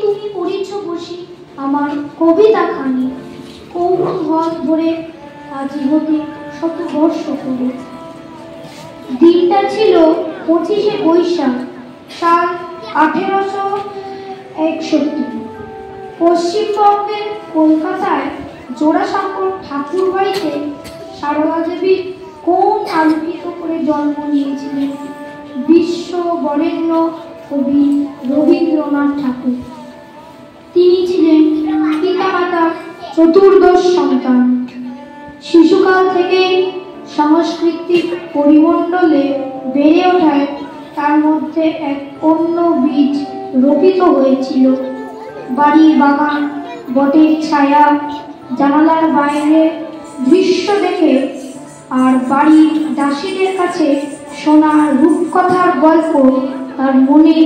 তুমি পড়িছ বসি আমার কবিতা খানি, কৌতূহল ধরে আজ হতে শত বর্ষ করে। দিনটা ছিল 25শে বৈশাখ, সাল 1861। পশ্চিমবঙ্গের কলকাতায় জোড়াসাঁকোর ঠাকুর বাড়িতে সারদা দেবীর কোন আলোকিত করে জন্ম নিয়েছিলেন বিশ্ব বরেণ্য কবি রবীন্দ্রনাথ ঠাকুর। তিনি ছিলেন পিতামাতার চতুর্দশ সন্তান। শিশুকাল থেকেই সাংস্কৃতিক পরিমণ্ডলে বেড়ে ওঠায় তার মধ্যে এক অন্য বীজ রোপিত হয়েছিল। বাড়ির বাগান, বটের ছায়া, জানালার বাইরে দৃশ্য দেখে আর বাড়ির দাসীদের কাছে শোনা রূপকথার গল্প তার মনে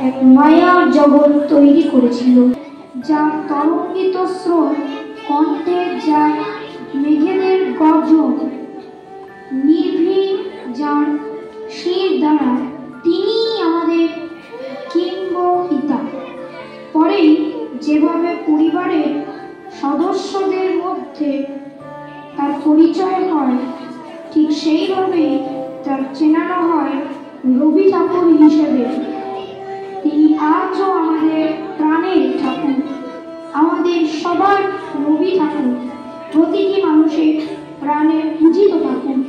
এক মায়ার জগৎ তৈরি করেছিল, যার তরঙ্গিত স্রোত কণ্ঠে যায় মেঘেদের গর্জন, নির্ভীক যার শির দ্বারা তিনি আমাদের কিংবহিতা। পরেই যেভাবে পরিবারের সদস্যদের মধ্যে তার পরিচয় হয়, ঠিক সেইভাবেই তার চেনানো হয় রবি ঠাকুর হিসেবে। তিনি আজও আমাদের প্রাণের ঠাকুর, আমাদের সবার রবি ঠাকুর, প্রতিটি মানুষের প্রাণে পূজিত ঠাকুর।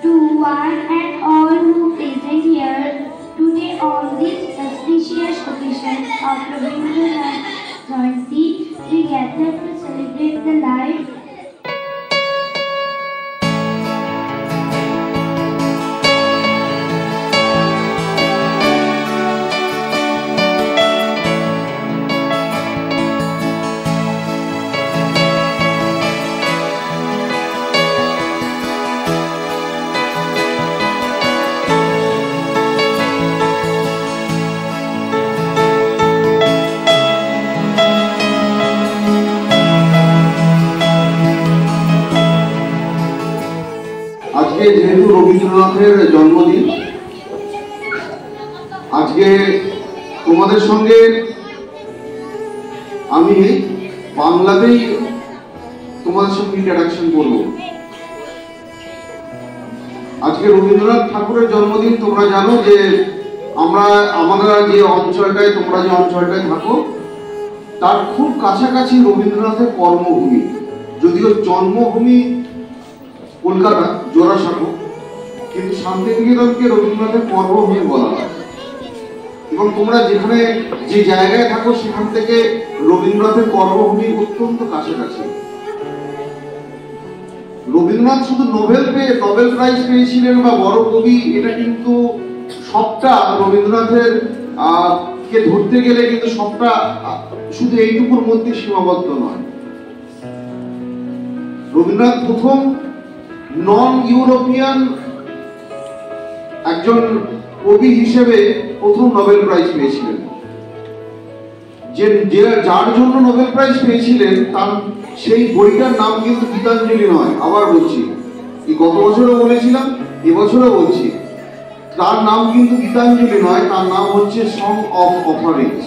To one and all who present here today on this auspicious occasion of Rabindranath Jayanti, we gather to celebrate the life, যেহেতু রবীন্দ্রনাথের জন্মদিন, আজকে তোমাদের সঙ্গে আমি বাংলাতেই তোমাদের সঙ্গে ইন্টারাকশন করব। আজকে রবীন্দ্রনাথ ঠাকুরের জন্মদিন। তোমরা জানো যে আমরা যে অঞ্চলটায়, তোমরা যে অঞ্চলটায় থাকো, তার খুব কাছাকাছি রবীন্দ্রনাথের কর্মভূমি। যদিও জন্মভূমি কলকাতা জোড়াসাঁকো, কিন্তু শান্তিনিকেতনকে রবীন্দ্রনাথের কর্মভূমি বলা হয়। এবং তোমরা যেখানে যে জায়গায় থাকো সেখান থেকে রবীন্দ্রনাথের কর্মভূমি অত্যন্ত কাছাকাছি। রবীন্দ্রনাথ শুধু নোবেল প্রাইজ পেয়েছিলেন বা বড় কবি, এটা কিন্তু সবটা রবীন্দ্রনাথের কে ধরতে গেলে কিন্তু সবটা শুধু এইটুকুর মধ্যে সীমাবদ্ধ নয়। রবীন্দ্রনাথ প্রথম নন ইউরোপিয়ান একজন কবি হিসেবে প্রথম নোবেল প্রাইজ পেয়েছিলেন। যার জন্য নোবেল প্রাইজ পেয়েছিলেন তার সেই বইটার নাম কিন্তু গীতাঞ্জলি নয়। আবার বলছি, এই গত বছরও বলেছিলাম, এবছরও বলছি, তার নাম কিন্তু গীতাঞ্জলি নয়, তার নাম হচ্ছে song of offerings.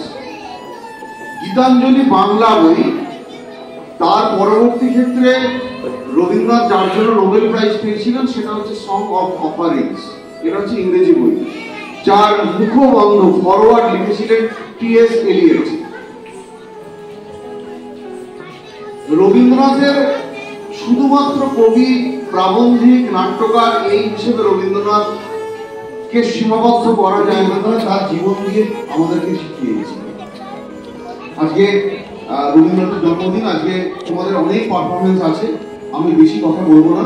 Gitanjali Bangla বই। তার পরবর্তী ক্ষেত্রে রবীন্দ্রনাথ যার জন্য নোবেল প্রাইজ পেয়েছিলেন সেটা হচ্ছে সং অফ অফারিংস। এটা হচ্ছে ইংরেজি বই, যার মুখবন্ধ ফরওয়ার্ড লিখেছিলেন টি.এস. এলিয়ট। রবীন্দ্রনাথের শুধুমাত্র কবি, প্রাবন্ধিক, নাট্যকার এই হিসেবে রবীন্দ্রনাথকে সীমাবদ্ধ করা যায় না, তার জীবন দিয়ে আমাদেরকে শিখিয়েছে। আজকে রবীন্দ্রনাথের জন্মদিন। আজকে তোমাদের অনেক পারফরমেন্স আছে, আমি বেশি কথা বলবো না।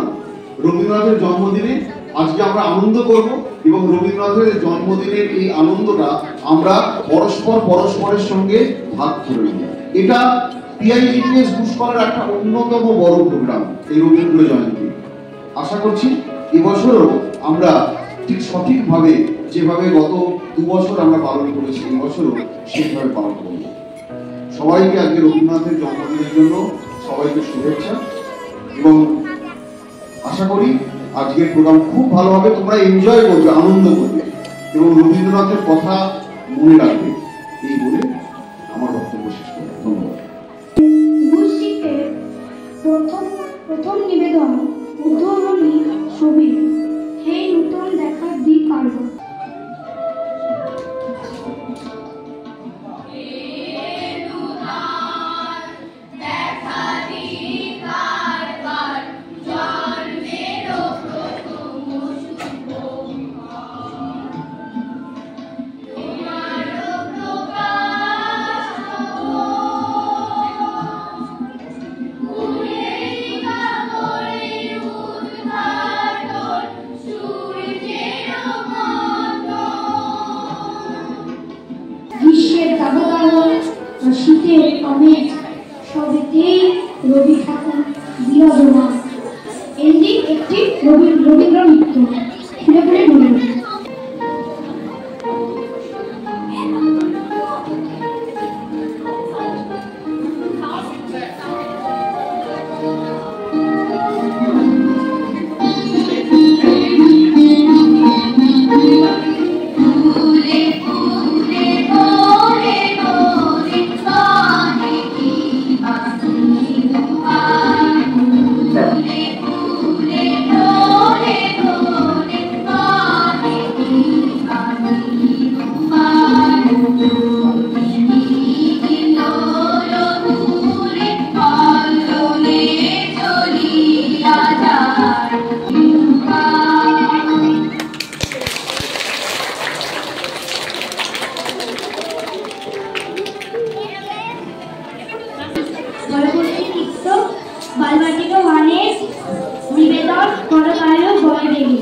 রবীন্দ্রনাথের জন্মদিনে আজকে আমরা আনন্দ করব এবং রবীন্দ্রনাথের জন্মদিনের এই আনন্দটা আমরা পরস্পরের সঙ্গে ভাগ করে নেব। এটা পিআইজিটিএস পুষ্করের একটা অন্যতম বড় প্রোগ্রাম এই রবীন্দ্র জয়ন্তী। আশা করছি এবছরও আমরা ঠিক সঠিকভাবে যেভাবে গত 2 বছর আমরা পালন করেছি, এবছরও সেইভাবে পালন করব। সবাইকে আজকে রবীন্দ্রনাথের জন্মদিনের জন্য সবাইকে শুভেচ্ছা এবং আশা করি আজকের প্রোগ্রাম খুব ভালো হবে। তোমরা এনজয় করবে, আনন্দ করবে এবং রবীন্দ্রনাথের কথা মনে রাখবে। এই বলে আমার প্রথম নিবেদন উদ্ধরণী ছবি এই নূতন দেখার দিক কারবার। গ্রীষ্মের দাবদাহ ও শীতের আমেজ সবেতেই রবি ঠাকুর বিরাজমান। এদিক একটি রবীন্দ্র নৃত্য ফুলে ফুলে মনোরম। বালবাটিকা ওয়ানের নিবেদন করকালো বয়দেবী।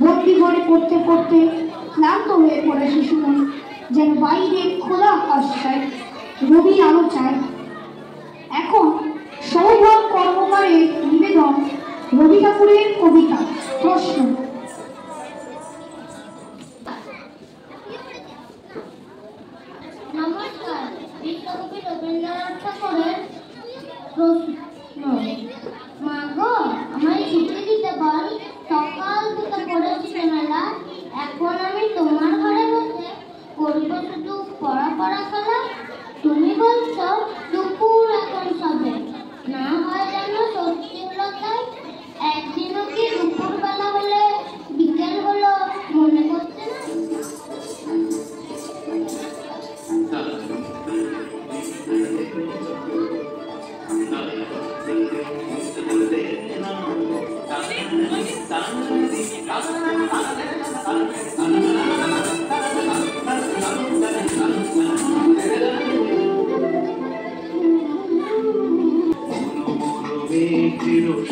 বন্দি ঘরে পড়তে পড়তে ক্লান্ত হয়ে পড়ে শিশুমন যেন বাইরের খোলা আকাশ চায়, রবির আলো চায়। এখন সৌভাগ কর্মকারের নিবেদন রবি ঠাকুরের কবিতা প্রশ্ন। নমস্কার, বিশ্বকবি রবীন্দ্রনাথ ঠাকুরের প্রশ্ন। মা গো, আমায় চিঠি দিতে বল, সকাল থেকে পড়েছি মেলা, এখন আমি তোমার ঘরে বসে করব শুধু পড়া পড়া খেলা। তুমি বলছো দুপুর এখন সবে, না হয় যেন সত্যি হলো তাই। একদিনও কি দুপুর বেলা হলে বিকেল হলো মনে করছে না?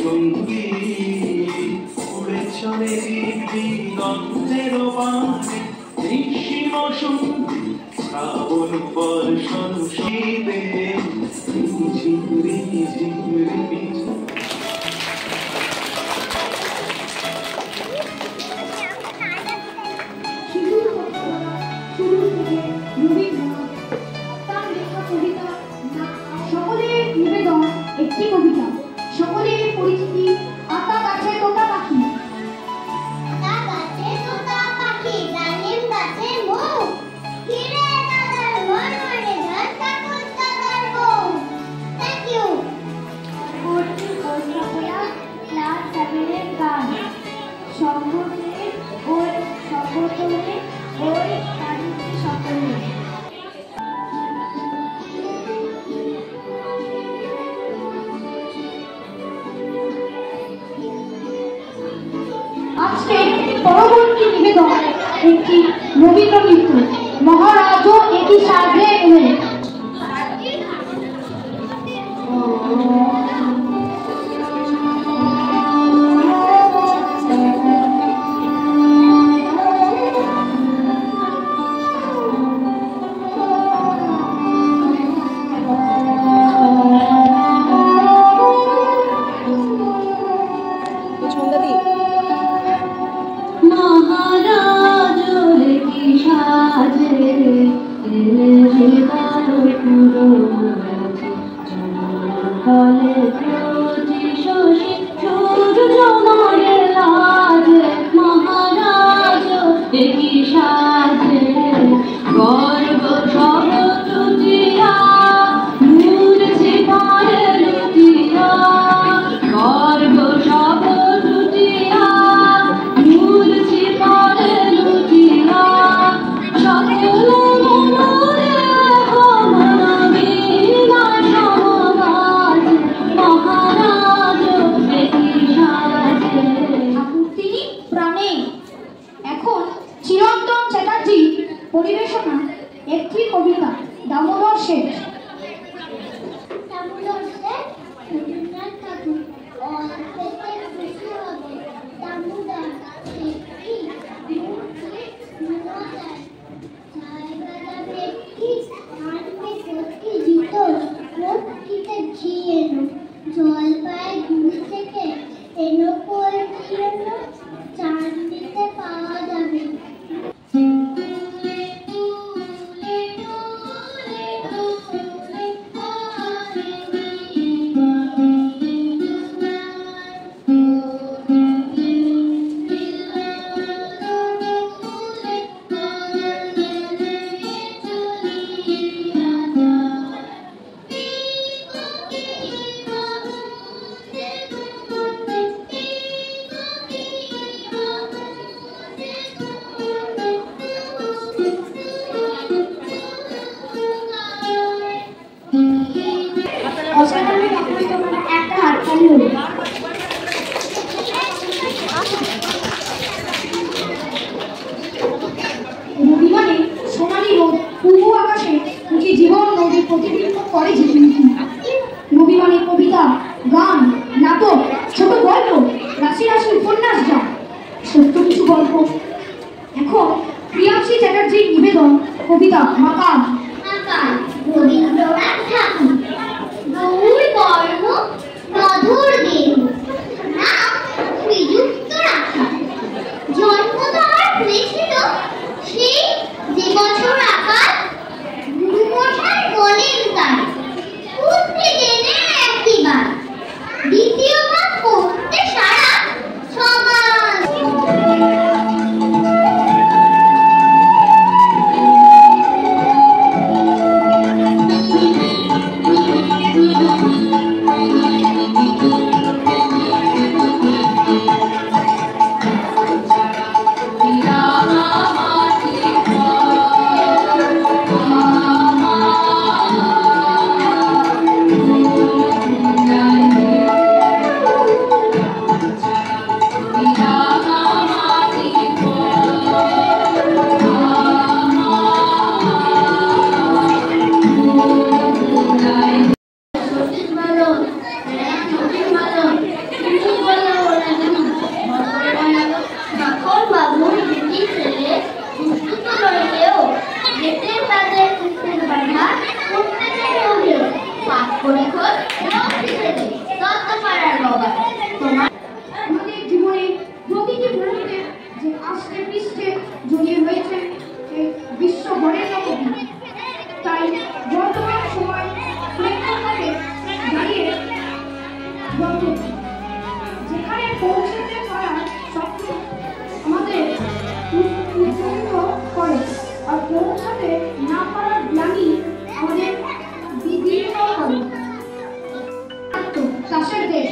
সঙ্গী উড়ে চলে দিগন্তের বাণে, নিঃসীম সন্ধি শ্রাবণ বর্ষণ শীতে ঝিমরি ঝিমরি। সকলের নিবেদন একটি কবিতা, সকলের পরিচিতি আতা গাছে তোতা পাখি। আতা গাছে তোতা পাখি, ডালিম গাছে মৌ, হিরে দাদার মন মানে গান, ঠাকুর দাদার বউ। Thank you. ক্লাস 7-এর গান সঙ্গতের ওই সঙ্গতনে ওই কাহিনী সকলে। আজকে পরবর্তী নিবেদন একটি রবীন্দ্র নৃত্য, মহারাজও একই সাধে এলেন। সন্ধ্যাদি মহারাজ কি সাজে মহারাজ কি সাজে গর্ব সব লুটিয়া মূর্তি পারে লুটিয়া গর্ব সব লুটিয়া মূর্তি পারে লুটিয়া সকল মনোরে হমাবি না সমাজ মহারাজ কি সাজে। তিনি প্রাণে। এখন চিরন্তন চ্যাটার্জি পরিবেশনা একটি কবিতা দামোদর শেঠ। দামোদর শেঠ রবীন্দ্রনাথ ঠাকুর অল্পতে খুশি হবে দামোদর শেঠি মূর্তি মনোদার ছায়বেলা ব্যক্তি আনবে সত্যি জিত প্রকৃতে ঝিয়েনো জল পায় ঘুম থেকে এনো কোল ঝিয়েনো চাঁদিতে পাওয়া যাবে। একটা হাততালি হলো। রবিবারে সোনালি রোদ পূর্ব আকাশে উঠে জীবন নদীর প্রতিবিম্ব করে ঝিলিমিলি। রবিবারে কবিতা, গান, নাটক, ছোট গল্প, রাশি রাশি উপন্যাস যা সত্য কিছু গল্প। এখন প্রিয়াংশী চ্যাটার্জির নিবেদন কবিতা মাকাল। আকাল রবীন্দ্রনাথ ঠাকুর। গৌর বর্ণ মধুর দেহ নাম শ্রীযুক্ত রাখা। জন্ম তাহার হয়েছিল সেই যে বছর আকাল গুরুমশাই বলেন তার পুত্রে জেনে একটিবার দ্বিতীয় ভাগ করতে সারা সমাজ। আমাদের জীবনে প্রতিটি মুহূর্তে যে আস্তে পৃষ্ঠে জড়িয়ে রয়েছে এই বিশ্ব ভরের নবী। তাই বর্তমান সময় প্রেক্ষাপটে দাঁড়িয়ে যেখানে পৌঁছতে পারার স্বপ্ন আমাদের উৎসাহিত করে, আর পৌঁছাতে না পারার গ্লানি আমাদের বিদীর্ণ করে। চাষের দেশ।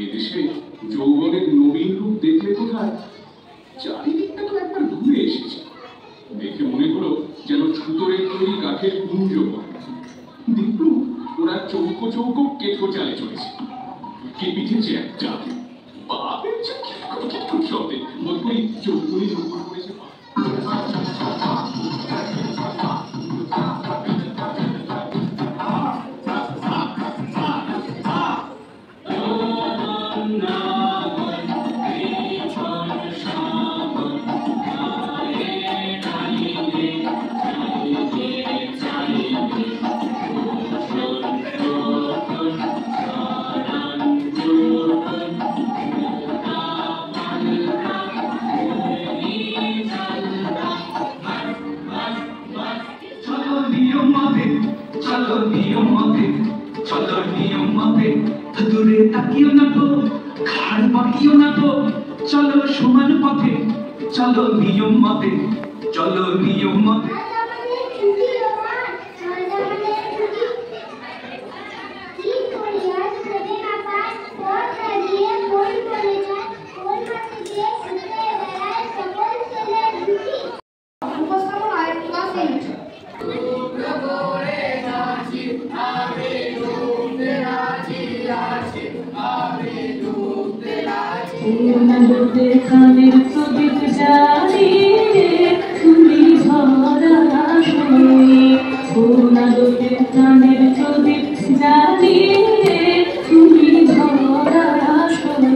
এদেশে যৌবনের নবীন রূপ দেখলে কোথায় চারিদিকটা তো একবার ঘুরে এসেছে। দেখে মনে হলো যেন ছুতোরের তৈরি কাঠের কুঞ্জ। দেখলুম ওরা চৌকো চৌকো কেঠো চালে চলেছে। কে পিঠেছে একটা বাপের শব্দে বোধ করি চৌকোরি চৌকো করেছে। চলো নিয়ম মতে, চলো নিয়ম মতে, দূরে তাকিও না তো, ঘাড় বাঁকিও না তো, চলো সমান পথে, চলো নিয়ম মতে, চলো নিয়ম মতে। উপস্থাপনায় ক্লাস 8। নদীর কানের প্রদীপ জ্বালিয়ে তুমি ভরা শোনে, নদীর কানের প্রদীপ জ্বালিয়ে তুমি ভরা শোনে,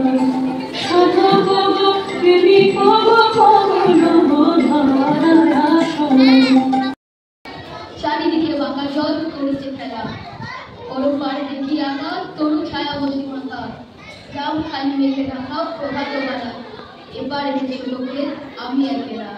শত কব প্রেমী কব ধরা শোনে। চারিদিকে বাঁকা জল করেছে ফেলা, পরপারে দেখি আকাশ তরু ছায়া বসে মাথা, গ্রাম খালি মেঘে ঢাকা প্রভাত বেলা, এবার এসেছে লোকে আমি একেরা।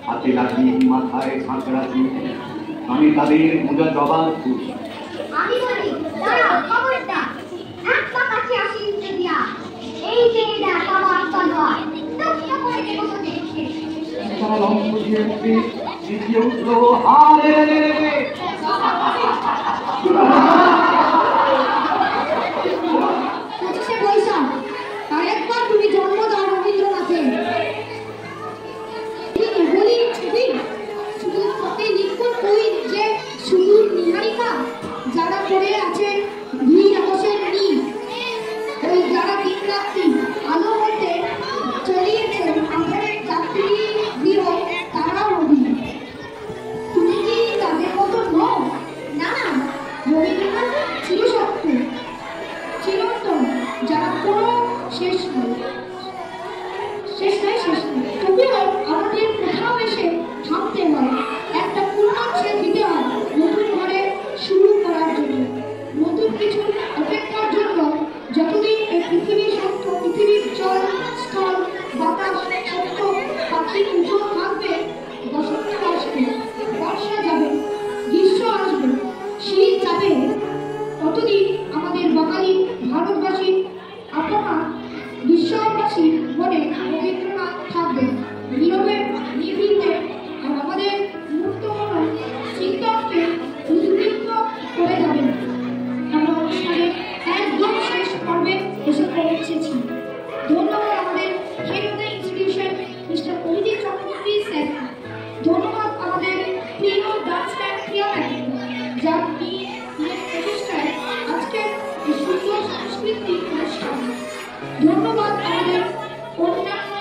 হাতে লাঠি মাথায় ঝাঁকড়া চুল, আমি তাদের পূজা জবাব করি। আমি বলি দাঁড়া খবরদার, এক পা কাছে আসি দিয়া, এই যে দেখ আমার তলোয়ার, টুকটা করে দেবো তো দেখে। তারা লক্ষ্য দিয়ে উঠবে, দ্বিতীয় উঠল হারে রে রে রে। বৈশাখ আরেকবার তুমি জন্ম দাও রবীন্দ্রনাথের। শুধু ফতে লিখুন ওই যে সুদূর নিহারিকা, যারা পড়ে আছে ভিড় আকাশের নীল, ওই যারা দিন রাত্রি আলো হতে চলিয়েছে আধারের যাত্রী গৃহ, তারাও রবি। তুমি কি তাদের মতো নও? না না, রবীন্দ্রনাথ ছিল সত্য, চিরন্তন, যারা কোনো শেষ নয়। তবুও আমাদের কোথাও এসে থামতে হয়, একটা পূর্ণাচ্ছেদ দিতে হয় নতুন ঘরে শুরু করার জন্য, নতুন কিছু অপেক্ষার জন্য। যতদিন এই পৃথিবীর সত্য, পৃথিবীর জল স্থল বাতাস সত্য পাখি উঁচু থাকবে, বসন্ত আসবে, বর্ষা যাবে, গ্রীষ্ম আসবে, শীত যাবে, ততদিন আমাদের বাঙালি ভারতবাসী আপনা বিশ্ববাসী মনে রবীন্দ্রনাথ থাকবে, নীরবে নিভৃতে, আর আমাদের মুক্ত মন চিন্তনকে উদ্বৃত্ত করে যাবেন। আমরা অনুষ্ঠানের একদম শেষ পর্বে এসে পৌঁছেছি। ধন্যবাদ আমাদের head of the institution mister Abhijit Chakraborty sir. ধন্যবাদ আমাদের প্রিয় ডান্স ব্যান্ড ক্রিয়াম্যান, যার প্রতিষ্ঠায় আজকের এই সুন্দর সাংস্কৃতিক অনুষ্ঠান। ধন্যবাদ আমাদের অন্যান্য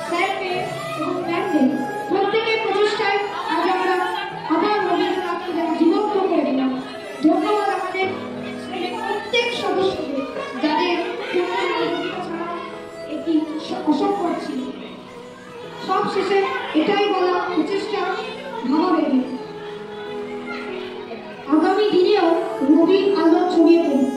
স্যারকে এবং ম্যামদের, প্রত্যেকের প্রচেষ্টায় আজ আমরা আবার রবীন্দ্রনাথকে যারা জীবন্ত করে দিলাম। ধন্যবাদ আমাদের প্রত্যেক সদস্যকে, যাদের এটি অসম্ভব ছিল। সব শেষে এটাই বলা প্রচেষ্টা ভাবাবেগে, আগামী দিনেও রবির আলো ছড়িয়ে পড়ুক।